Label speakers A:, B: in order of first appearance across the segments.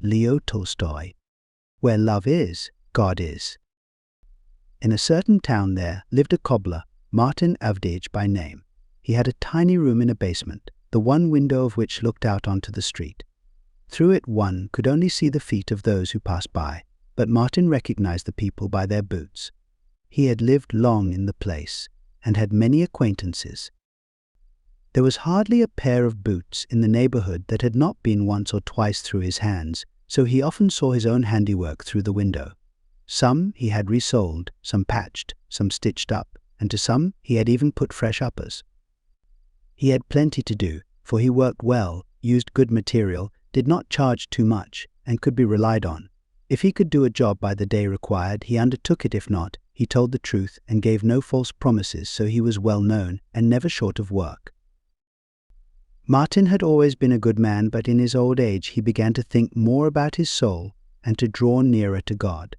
A: Leo Tolstoy. Where love is, God is. In a certain town there lived a cobbler, Martin Avdij by name. He had a tiny room in a basement, the one window of which looked out onto the street. Through it one could only see the feet of those who passed by, but Martin recognized the people by their boots. He had lived long in the place, and had many acquaintances. There was hardly a pair of boots in the neighborhood that had not been once or twice through his hands, so he often saw his own handiwork through the window. Some he had resoled, some patched, some stitched up, and to some he had even put fresh uppers. He had plenty to do, for he worked well, used good material, did not charge too much, and could be relied on. If he could do a job by the day required, he undertook it. If not, he told the truth and gave no false promises, so he was well known and never short of work. Martin had always been a good man, but in his old age he began to think more about his soul and to draw nearer to God.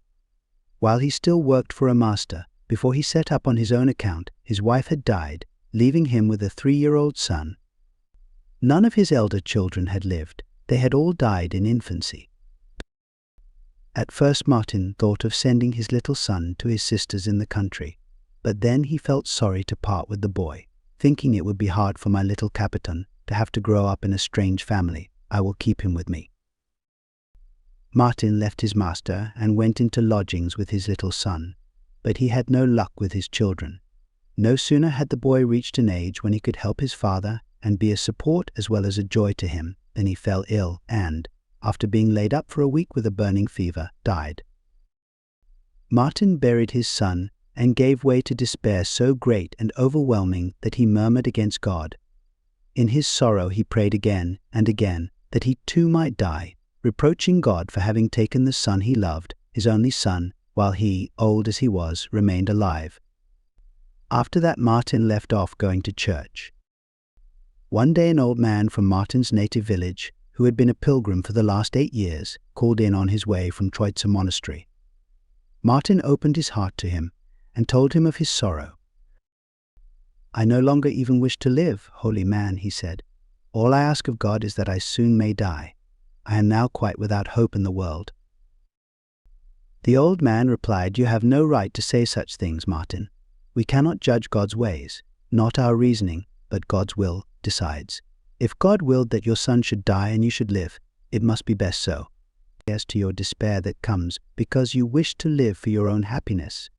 A: While he still worked for a master, before he set up on his own account, his wife had died, leaving him with a 3-year-old son. None of his elder children had lived. They had all died in infancy. At first Martin thought of sending his little son to his sisters in the country, but then he felt sorry to part with the boy, thinking it would be hard for my little Capitan to have to grow up in a strange family. I will keep him with me. Martin left his master and went into lodgings with his little son, but he had no luck with his children. No sooner had the boy reached an age when he could help his father and be a support as well as a joy to him than he fell ill and, after being laid up for a week with a burning fever, died. Martin buried his son and gave way to despair so great and overwhelming that he murmured against God. In his sorrow he prayed again and again that he too might die, reproaching God for having taken the son he loved, his only son, while he, old as he was, remained alive. After that Martin left off going to church. One day an old man from Martin's native village, who had been a pilgrim for the last 8 years, called in on his way from Troitsa monastery. Martin opened his heart to him and told him of his sorrow. "I no longer even wish to live, holy man," he said. "All I ask of God is that I soon may die. I am now quite without hope in the world." The old man replied, "You have no right to say such things, Martin. We cannot judge God's ways. Not our reasoning, but God's will decides. If God willed that your son should die and you should live, it must be best so. As to your despair that comes because you wish to live for your own happiness.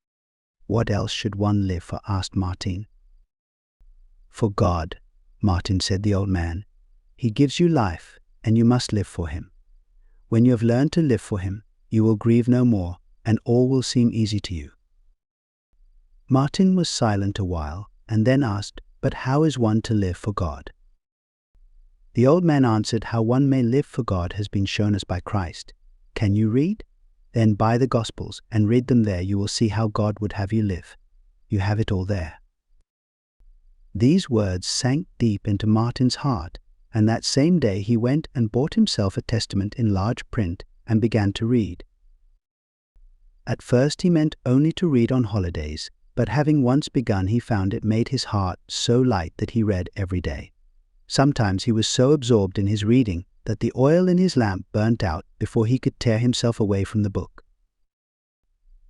A: What else should one live for?" asked Martin. "For God," Martin said the old man. "He gives you life, and you must live for him. When you have learned to live for him, you will grieve no more, and all will seem easy to you." Martin was silent a while, and then asked, "But how is one to live for God?" The old man answered, "How one may live for God has been shown us by Christ. Can you read? Then buy the Gospels and read them there. You will see how God would have you live. You have it all there." These words sank deep into Martin's heart, and that same day he went and bought himself a testament in large print and began to read. At first he meant only to read on holidays, but having once begun he found it made his heart so light that he read every day. Sometimes he was so absorbed in his reading that the oil in his lamp burnt out before he could tear himself away from the book.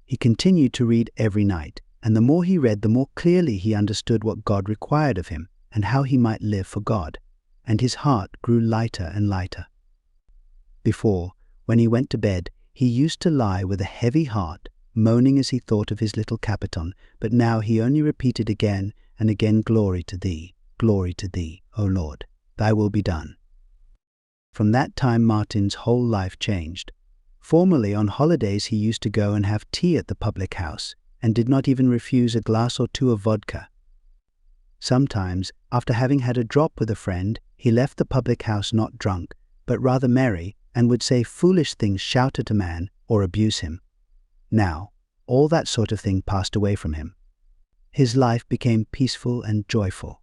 A: He continued to read every night, and the more he read, the more clearly he understood what God required of him and how he might live for God, and his heart grew lighter and lighter. Before, when he went to bed, he used to lie with a heavy heart, moaning as he thought of his little Capitan, but now he only repeated again and again, Glory to thee, O Lord, thy will be done." From that time Martin's whole life changed. Formerly on holidays he used to go and have tea at the public house, and did not even refuse a glass or two of vodka. Sometimes, after having had a drop with a friend, he left the public house not drunk, but rather merry, and would say foolish things, shout at a man, or abuse him. Now, all that sort of thing passed away from him. His life became peaceful and joyful.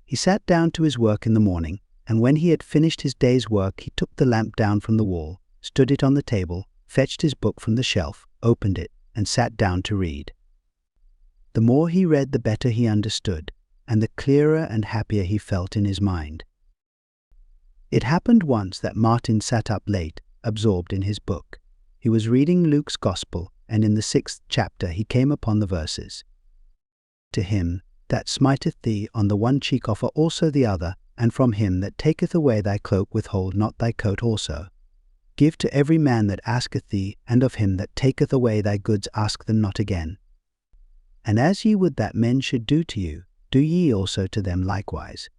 A: He sat down to his work in the morning, and when he had finished his day's work, he took the lamp down from the wall, stood it on the table, fetched his book from the shelf, opened it, and sat down to read. The more he read, the better he understood, and the clearer and happier he felt in his mind. It happened once that Martin sat up late, absorbed in his book. He was reading Luke's Gospel, and in the 6th chapter he came upon the verses. To him that smiteth thee on the one cheek offer also the other, and from him that taketh away thy cloak withhold not thy coat also. Give to every man that asketh thee, and of him that taketh away thy goods ask them not again. And as ye would that men should do to you, do ye also to them likewise.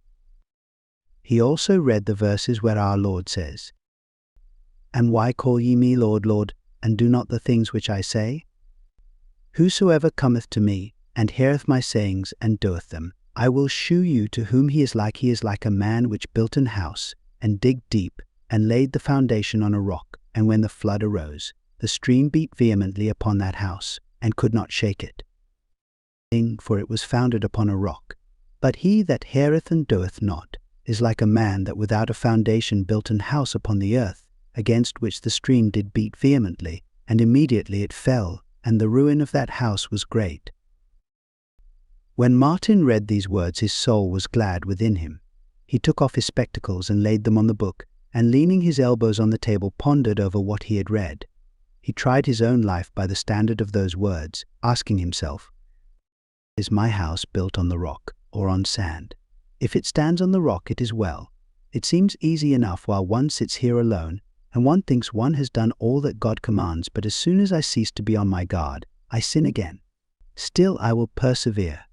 A: He also read the verses where our Lord says, And why call ye me Lord, Lord, and do not the things which I say? Whosoever cometh to me, and heareth my sayings, and doeth them, I will shew you to whom he is like. He is like a man which built an house, and digged deep, and laid the foundation on a rock. And when the flood arose, the stream beat vehemently upon that house, and could not shake it, for it was founded upon a rock. But he that heareth and doeth not is like a man that without a foundation built an house upon the earth, against which the stream did beat vehemently, and immediately it fell, and the ruin of that house was great. When Martin read these words, his soul was glad within him. He took off his spectacles and laid them on the book, and leaning his elbows on the table pondered over what he had read. He tried his own life by the standard of those words, asking himself, Is my house built on the rock or on sand? If it stands on the rock, it is well. It seems easy enough while one sits here alone, and one thinks one has done all that God commands, but as soon as I cease to be on my guard, I sin again. Still I will persevere.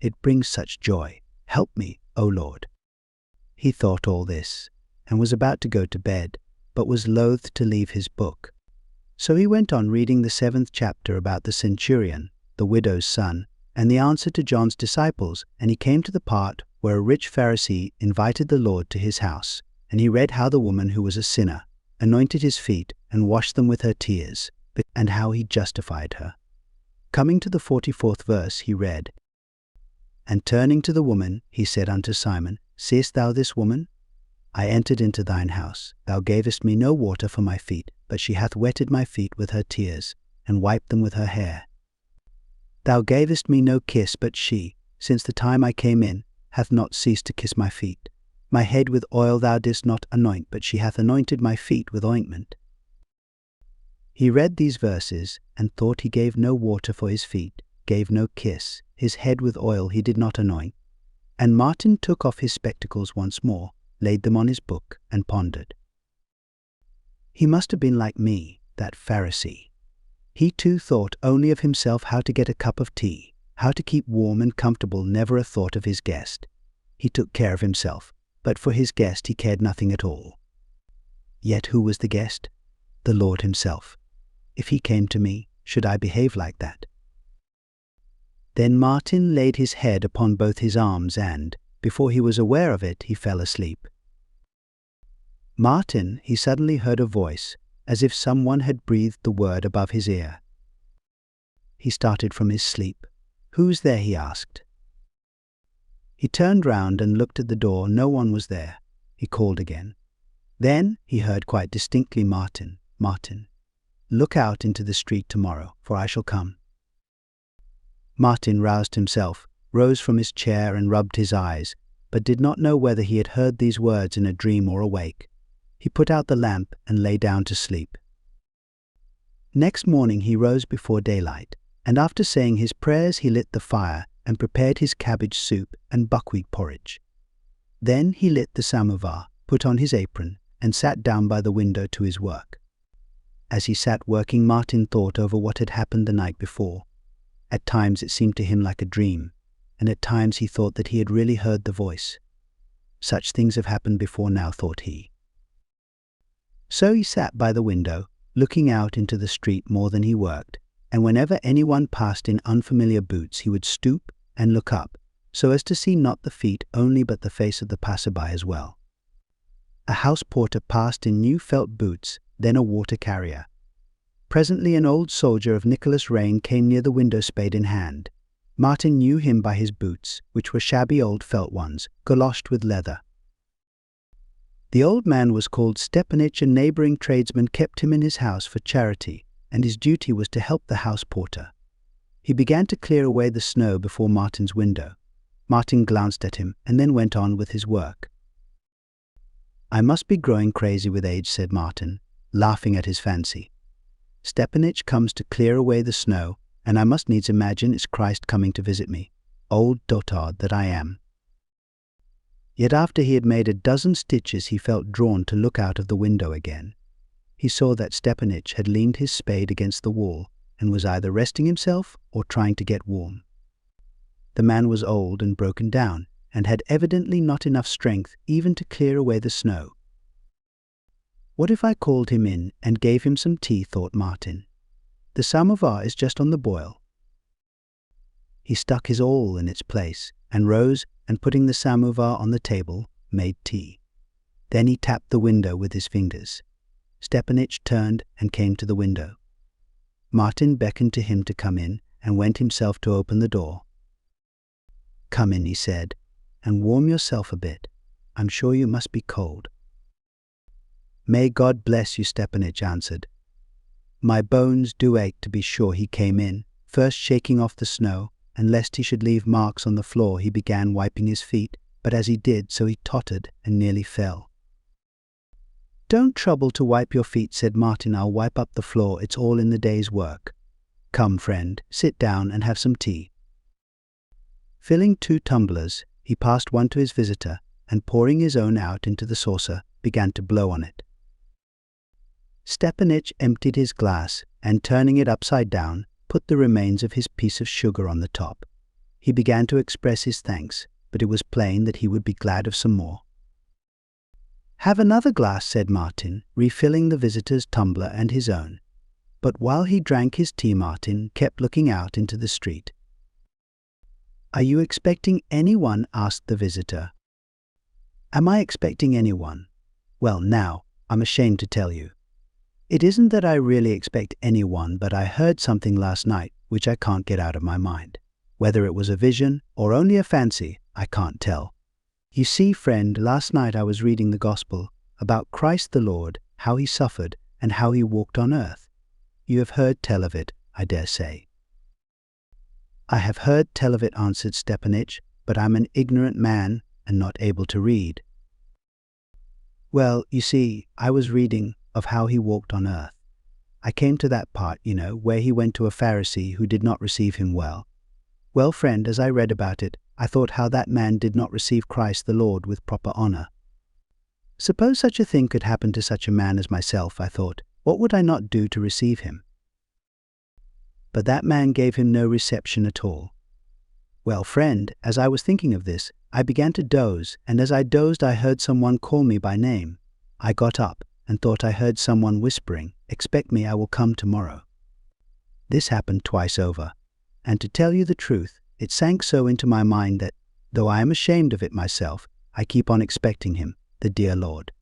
A: It brings such joy. Help me, O Lord. He thought all this, and was about to go to bed, but was loath to leave his book. So he went on reading the 7th chapter about the centurion, the widow's son, and the answer to John's disciples, and he came to the part where a rich Pharisee invited the Lord to his house, and he read how the woman who was a sinner anointed his feet and washed them with her tears, and how he justified her. Coming to the 44th verse, he read, And turning to the woman, he said unto Simon, Seest thou this woman? I entered into thine house. Thou gavest me no water for my feet, but she hath wetted my feet with her tears, and wiped them with her hair. Thou gavest me no kiss, but she, since the time I came in, hath not ceased to kiss my feet. My head with oil thou didst not anoint, but she hath anointed my feet with ointment. He read these verses, and thought he gave no water for his feet, gave no kiss, his head with oil he did not anoint. And Martin took off his spectacles once more, laid them on his book, and pondered. He must have been like me, that Pharisee. He too thought only of himself, how to get a cup of tea, how to keep warm and comfortable, never a thought of his guest. He took care of himself, but for his guest he cared nothing at all. Yet who was the guest? The Lord himself. If he came to me, should I behave like that? Then Martin laid his head upon both his arms and, before he was aware of it, he fell asleep. Martin, he suddenly heard a voice, as if someone had breathed the word above his ear. He started from his sleep. Who's there? He asked. He turned round and looked at the door. No one was there. He called again. Then he heard quite distinctly, Martin, Martin, look out into the street tomorrow, for I shall come. Martin roused himself, rose from his chair and rubbed his eyes, but did not know whether he had heard these words in a dream or awake. He put out the lamp and lay down to sleep. Next morning he rose before daylight, and after saying his prayers he lit the fire and prepared his cabbage soup and buckwheat porridge. Then he lit the samovar, put on his apron, and sat down by the window to his work. As he sat working, Martin thought over what had happened the night before. At times it seemed to him like a dream, and at times he thought that he had really heard the voice. Such things have happened before now, thought he. So he sat by the window, looking out into the street more than he worked, and whenever anyone passed in unfamiliar boots he would stoop and look up, so as to see not the feet only but the face of the passerby as well. A house porter passed in new felt boots, then a water carrier. Presently an old soldier of Nicholas reign came near the window, spade in hand. Martin knew him by his boots, which were shabby old felt ones, goloshed with leather. The old man was called Stepanich. A neighbouring tradesman kept him in his house for charity, and his duty was to help the house porter. He began to clear away the snow before Martin's window. Martin glanced at him and then went on with his work. "I must be growing crazy with age," said Martin, laughing at his fancy. "Stepanich comes to clear away the snow, and I must needs imagine it's Christ coming to visit me. Old dotard that I am." Yet after he had made a dozen stitches, he felt drawn to look out of the window again. He saw that Stepanich had leaned his spade against the wall and was either resting himself or trying to get warm. The man was old and broken down, and had evidently not enough strength even to clear away the snow. "What if I called him in and gave him some tea?" thought Martin. "The samovar is just on the boil." He stuck his awl in its place and rose, and putting the samovar on the table, made tea. Then he tapped the window with his fingers. Stepanich turned and came to the window. Martin beckoned to him to come in and went himself to open the door. "Come in," he said, "and warm yourself a bit. I'm sure you must be cold." "May God bless you," Stepanich answered. "My bones do ache," to be sure. He came in, first shaking off the snow, and lest he should leave marks on the floor he began wiping his feet, but as he did so he tottered and nearly fell. "Don't trouble to wipe your feet," said Martin. "I'll wipe up the floor. It's all in the day's work. Come, friend, sit down and have some tea." Filling 2 tumblers, he passed one to his visitor, and pouring his own out into the saucer, began to blow on it. Stepanich emptied his glass, and turning it upside down, put the remains of his piece of sugar on the top. He began to express his thanks, but it was plain that he would be glad of some more. "Have another glass," said Martin, refilling the visitor's tumbler and his own. But while he drank his tea, Martin kept looking out into the street. "Are you expecting anyone?" asked the visitor. "Am I expecting anyone? Well, now, I'm ashamed to tell you. It isn't that I really expect anyone, but I heard something last night which I can't get out of my mind. Whether it was a vision or only a fancy, I can't tell. You see, friend, last night I was reading the Gospel about Christ the Lord, how he suffered and how he walked on earth. You have heard tell of it, I dare say." "I have heard tell of it," answered Stepanich, "but I'm an ignorant man and not able to read." "Well, you see, I was reading of how he walked on earth. I came to that part, where he went to a Pharisee who did not receive him well. Well, friend, as I read about it, I thought how that man did not receive Christ the Lord with proper honor. Suppose such a thing could happen to such a man as myself, I thought, what would I not do to receive him? But that man gave him no reception at all. Well, friend, as I was thinking of this, I began to doze, and as I dozed I heard someone call me by name. I got up and thought I heard someone whispering, 'Expect me, I will come tomorrow.' This happened twice over, and to tell you the truth, it sank so into my mind that, though I am ashamed of it myself, I keep on expecting him, the dear Lord."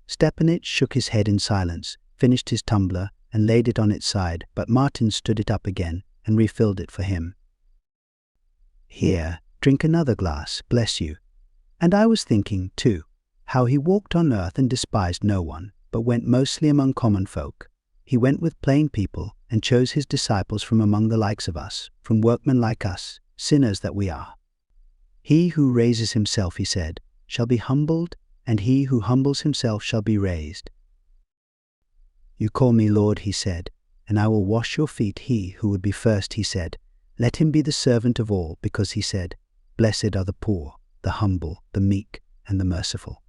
A: Stepanich shook his head in silence, finished his tumbler, and laid it on its side, but Martin stood it up again and refilled it for him. "Here, drink another glass, bless you. And I was thinking, too, how he walked on earth and despised no one, but went mostly among common folk. He went with plain people and chose his disciples from among the likes of us, from workmen like us, sinners that we are. 'He who raises himself,' he said, 'shall be humbled, and he who humbles himself shall be raised.' 'You call me Lord,' he said, 'and I will wash your feet. He who would be first,' he said, 'let him be the servant of all,' because he said, 'Blessed are the poor, the humble, the meek, and the merciful.'"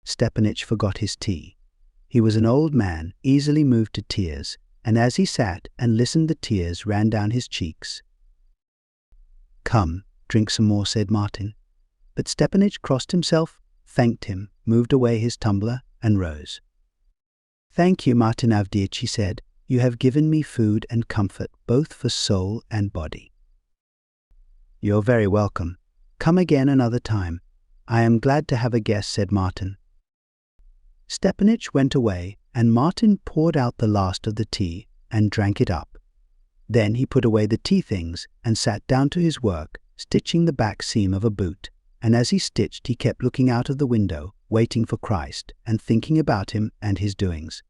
A: Stepanich forgot his tea. He was an old man, easily moved to tears, and as he sat and listened the tears ran down his cheeks. "Come, drink some more," said Martin. But Stepanich crossed himself, thanked him, moved away his tumbler, and rose. "Thank you, Martin Avdyeevich," he said. "You have given me food and comfort, both for soul and body." "You're very welcome. Come again another time. I am glad to have a guest," said Martin. Stepanich went away, and Martin poured out the last of the tea and drank it up. Then he put away the tea things and sat down to his work, stitching the back seam of a boot, and as he stitched he kept looking out of the window, waiting for Christ, and thinking about him and his doings.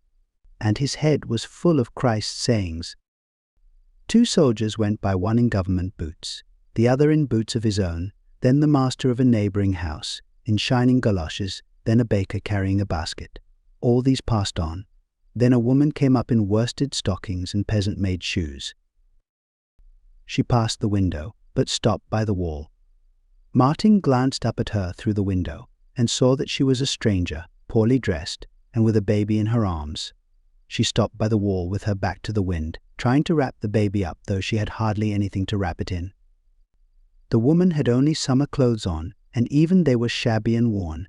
A: And his head was full of Christ's sayings. 2 soldiers went by, one in government boots, the other in boots of his own, then the master of a neighboring house, in shining galoshes, then a baker carrying a basket. All these passed on. Then a woman came up in worsted stockings and peasant-made shoes. She passed the window, but stopped by the wall. Martin glanced up at her through the window and saw that she was a stranger, poorly dressed, and with a baby in her arms. She stopped by the wall with her back to the wind, trying to wrap the baby up, though she had hardly anything to wrap it in. The woman had only summer clothes on, and even they were shabby and worn.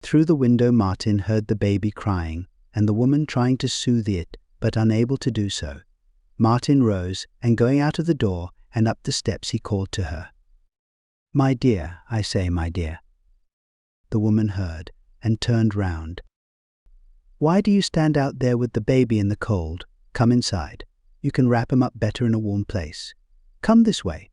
A: Through the window Martin heard the baby crying, and the woman trying to soothe it, but unable to do so. Martin rose, and going out of the door and up the steps he called to her. "My dear, I say, my dear." The woman heard, and turned round. "Why do you stand out there with the baby in the cold? Come inside. You can wrap him up better in a warm place. Come this way."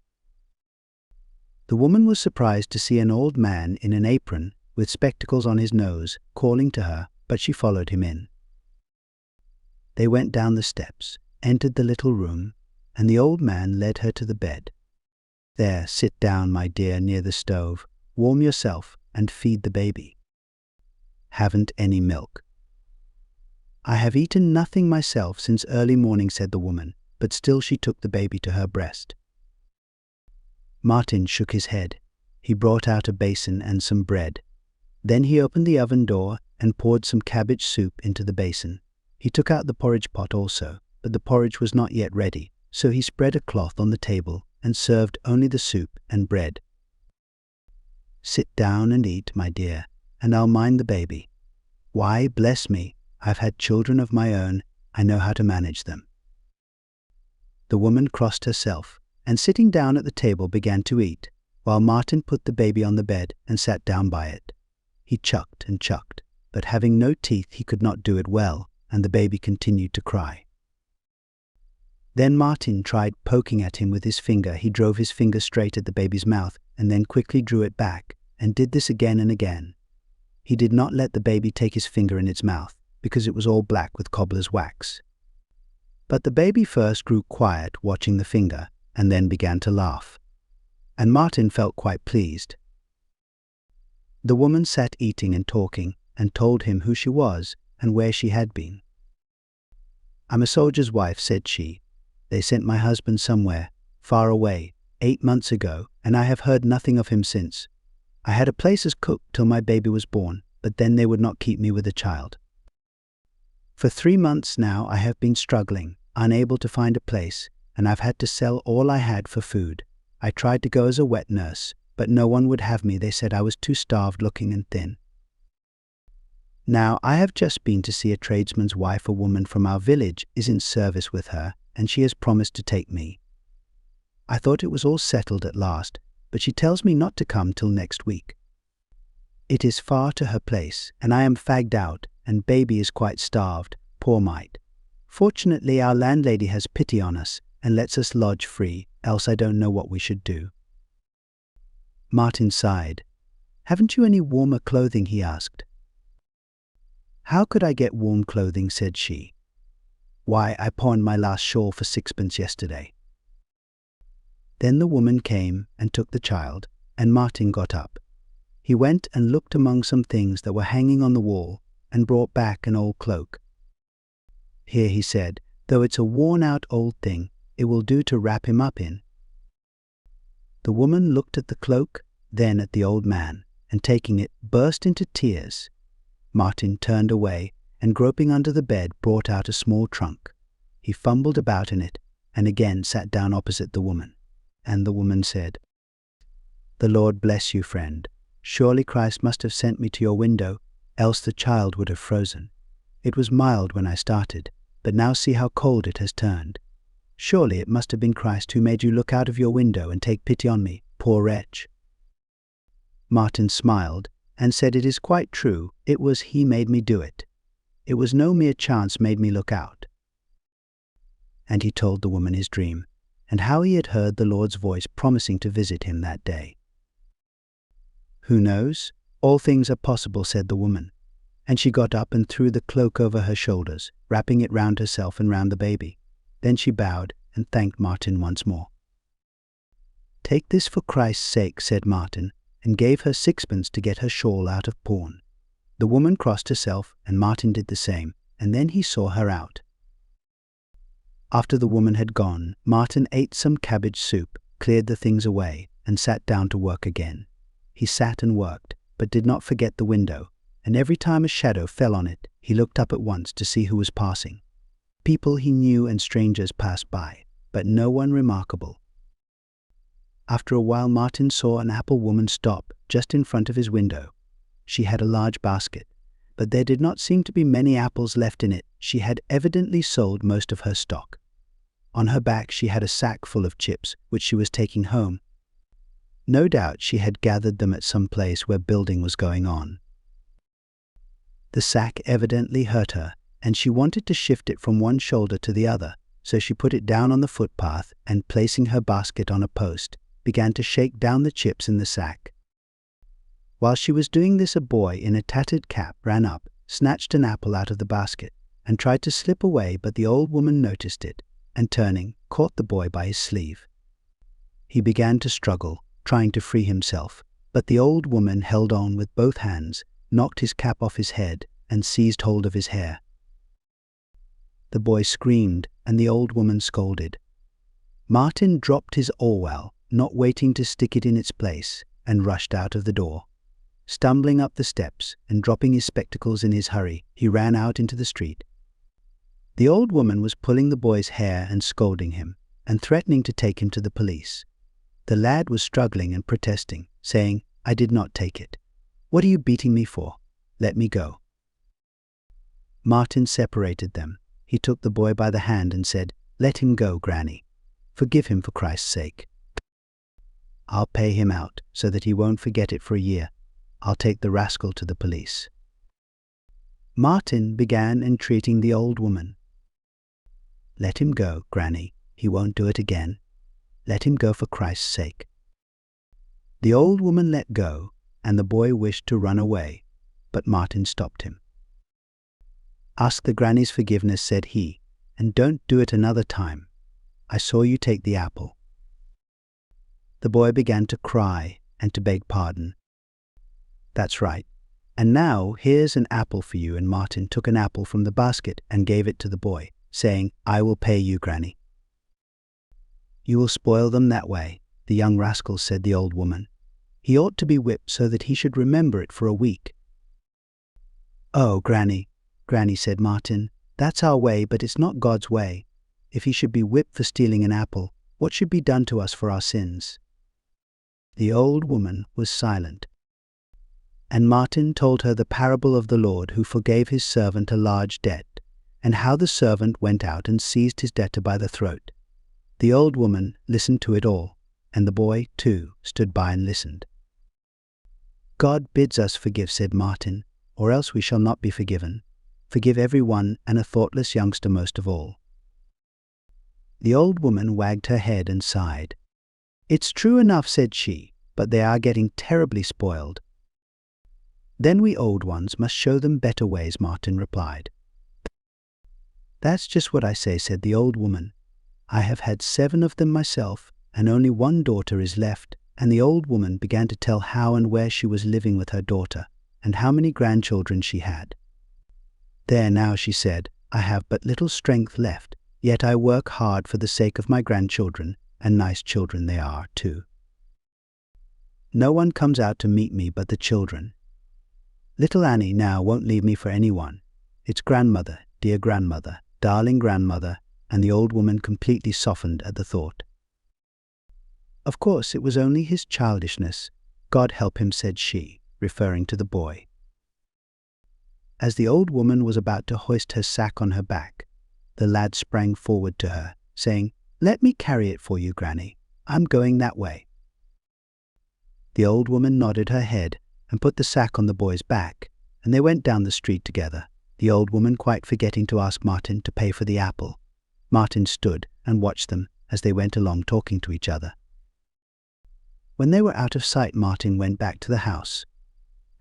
A: The woman was surprised to see an old man in an apron, with spectacles on his nose, calling to her, but she followed him in. They went down the steps, entered the little room, and the old man led her to the bed. "There, sit down, my dear, near the stove. Warm yourself and feed the baby." "Haven't any milk." "I have eaten nothing myself since early morning," said the woman, but still she took the baby to her breast. Martin shook his head. He brought out a basin and some bread. Then he opened the oven door and poured some cabbage soup into the basin. He took out the porridge pot also, but the porridge was not yet ready, so he spread a cloth on the table and served only the soup and bread. "Sit down and eat, my dear, and I'll mind the baby. Why, bless me, I've had children of my own. I know how to manage them." The woman crossed herself, and sitting down at the table began to eat, while Martin put the baby on the bed and sat down by it. He chucked and chucked, but having no teeth he could not do it well, and the baby continued to cry. Then Martin tried poking at him with his finger. He drove his finger straight at the baby's mouth and then quickly drew it back, and did this again and again. He did not let the baby take his finger in its mouth, because it was all black with cobbler's wax. But the baby first grew quiet watching the finger, and then began to laugh. And Martin felt quite pleased. The woman sat eating and talking, and told him who she was and where she had been. "I'm a soldier's wife," said she. "They sent my husband somewhere, far away, 8 months ago, and I have heard nothing of him since. I had a place as cook till my baby was born, but then they would not keep me with a child. For 3 months now I have been struggling, unable to find a place, and I've had to sell all I had for food. I tried to go as a wet nurse, but no one would have me. They said I was too starved looking and thin. Now I have just been to see a tradesman's wife. A woman from our village is in service with her, and she has promised to take me. I thought it was all settled at last, but she tells me not to come till next week. It is far to her place, and I am fagged out, and baby is quite starved, poor mite. Fortunately our landlady has pity on us and lets us lodge free, else I don't know what we should do." Martin sighed. "Haven't you any warmer clothing?" he asked. "How could I get warm clothing?" said she. "Why, I pawned my last shawl for 6pence yesterday." Then the woman came and took the child, and Martin got up. He went and looked among some things that were hanging on the wall, and brought back an old cloak. "Here," he said, "though it's a worn-out old thing, it will do to wrap him up in." The woman looked at the cloak, then at the old man, and taking it, burst into tears. Martin turned away, and groping under the bed brought out a small trunk. He fumbled about in it, and again sat down opposite the woman. And the woman said, "The Lord bless you, friend. Surely Christ must have sent me to your window, else the child would have frozen. It was mild when I started, but now see how cold it has turned. Surely it must have been Christ who made you look out of your window and take pity on me, poor wretch." Martin smiled and said, "It is quite true, it was He made me do it. It was no mere chance made me look out." And he told the woman his dream, and how he had heard the Lord's voice promising to visit him that day. "Who knows? All things are possible," said the woman, and she got up and threw the cloak over her shoulders, wrapping it round herself and round the baby. Then she bowed and thanked Martin once more. "Take this for Christ's sake," said Martin, and gave her sixpence to get her shawl out of pawn. The woman crossed herself, and Martin did the same, and then he saw her out. After the woman had gone, Martin ate some cabbage soup, cleared the things away, and sat down to work again. He sat and worked, but did not forget the window, and every time a shadow fell on it, he looked up at once to see who was passing. People he knew and strangers passed by, but no one remarkable. After a while Martin saw an apple woman stop just in front of his window. She had a large basket, but there did not seem to be many apples left in it. She had evidently sold most of her stock. On her back she had a sack full of chips, which she was taking home. No doubt she had gathered them at some place where building was going on. The sack evidently hurt her, and she wanted to shift it from one shoulder to the other, so she put it down on the footpath and, placing her basket on a post, began to shake down the chips in the sack. While she was doing this, a boy in a tattered cap ran up, snatched an apple out of the basket, and tried to slip away, but the old woman noticed it, and turning, caught the boy by his sleeve. He began to struggle, trying to free himself, but the old woman held on with both hands, knocked his cap off his head, and seized hold of his hair. The boy screamed, and the old woman scolded. Martin dropped his Orwell, not waiting to stick it in its place, and rushed out of the door. Stumbling up the steps and dropping his spectacles in his hurry, he ran out into the street. The old woman was pulling the boy's hair and scolding him, and threatening to take him to the police. The lad was struggling and protesting, saying, "I did not take it. What are you beating me for? Let me go." Martin separated them. He took the boy by the hand and said, "Let him go, Granny. Forgive him for Christ's sake. I'll pay him out so that he won't forget it for a year. I'll take the rascal to the police." Martin began entreating the old woman. "Let him go, Granny. He won't do it again. Let him go for Christ's sake." The old woman let go, and the boy wished to run away, but Martin stopped him. "Ask the granny's forgiveness," said he, "and don't do it another time. I saw you take the apple." The boy began to cry and to beg pardon. "That's right. And now here's an apple for you." And Martin took an apple from the basket and gave it to the boy, saying, "I will pay you, Granny." "You will spoil them that way, the young rascal," said the old woman. "He ought to be whipped so that he should remember it for a week." "Oh, Granny," said Martin, "that's our way, but it's not God's way. If he should be whipped for stealing an apple, what should be done to us for our sins?" The old woman was silent. And Martin told her the parable of the Lord who forgave his servant a large debt, and how the servant went out and seized his debtor by the throat. The old woman listened to it all, and the boy, too, stood by and listened. "God bids us forgive," said Martin, "or else we shall not be forgiven. Forgive everyone, and a thoughtless youngster most of all." The old woman wagged her head and sighed. "It's true enough," said she, "but they are getting terribly spoiled." "Then we old ones must show them better ways," Martin replied. "That's just what I say," said the old woman. "I have had 7 of them myself, and only 1 daughter is left." And the old woman began to tell how and where she was living with her daughter, and how many grandchildren she had. "There now," she said, "I have but little strength left, yet I work hard for the sake of my grandchildren, and nice children they are, too. No one comes out to meet me but the children. Little Annie now won't leave me for anyone. It's grandmother, dear grandmother, darling grandmother," and the old woman completely softened at the thought. "Of course it was only his childishness. God help him," said she, referring to the boy. As the old woman was about to hoist her sack on her back, the lad sprang forward to her, saying, "Let me carry it for you, Granny. I'm going that way." The old woman nodded her head and put the sack on the boy's back, and they went down the street together, the old woman quite forgetting to ask Martin to pay for the apple. Martin stood and watched them as they went along talking to each other. When they were out of sight, Martin went back to the house.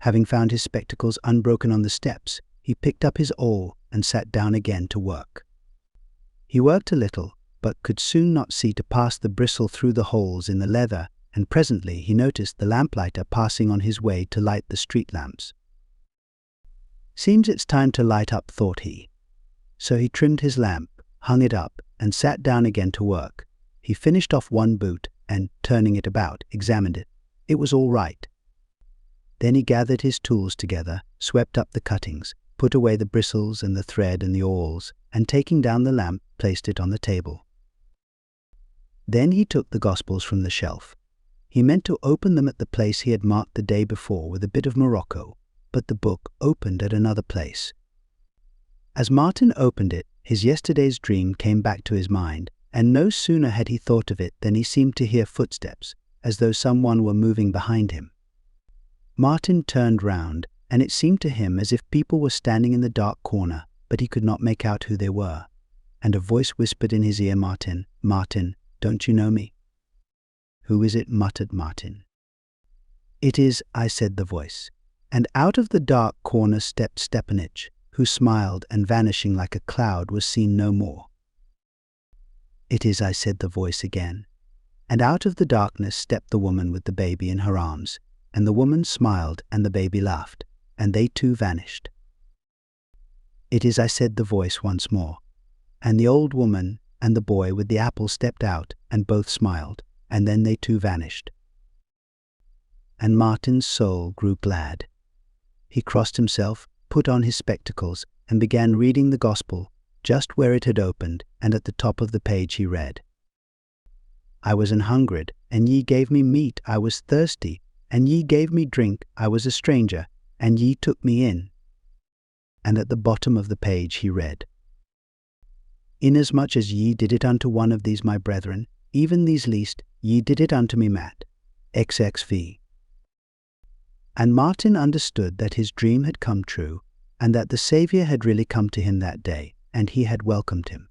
A: Having found his spectacles unbroken on the steps, he picked up his awl and sat down again to work. He worked a little, but could soon not see to pass the bristle through the holes in the leather, and presently he noticed the lamplighter passing on his way to light the street lamps. "Seems it's time to light up," thought he. So he trimmed his lamp, hung it up, and sat down again to work. He finished off one boot and, turning it about, examined it. It was all right. Then he gathered his tools together, swept up the cuttings, put away the bristles and the thread and the awls, and taking down the lamp, placed it on the table. Then he took the Gospels from the shelf. He meant to open them at the place he had marked the day before with a bit of morocco, but the book opened at another place. As Martin opened it, his yesterday's dream came back to his mind, and no sooner had he thought of it than he seemed to hear footsteps, as though someone were moving behind him. Martin turned round, and it seemed to him as if people were standing in the dark corner, but he could not make out who they were. And a voice whispered in his ear, "Martin, Martin, don't you know me?" "Who is it?" muttered Martin. "It is I," said the voice. And out of the dark corner stepped Stepanich, who smiled, and vanishing like a cloud was seen no more. "It is I," said the voice again. And out of the darkness stepped the woman with the baby in her arms, and the woman smiled and the baby laughed, and they too vanished. "It is I," said the voice once more. And the old woman and the boy with the apple stepped out, and both smiled, and then they too vanished. And Martin's soul grew glad. He crossed himself, put on his spectacles, and began reading the Gospel, just where it had opened, and at the top of the page he read, "I was an hungered, and ye gave me meat, I was thirsty, and ye gave me drink, I was a stranger, and ye took me in." And at the bottom of the page he read, "Inasmuch as ye did it unto one of these my brethren, even these least, ye did it unto me, Matt. XXV. And Martin understood that his dream had come true, and that the Saviour had really come to him that day, and he had welcomed him.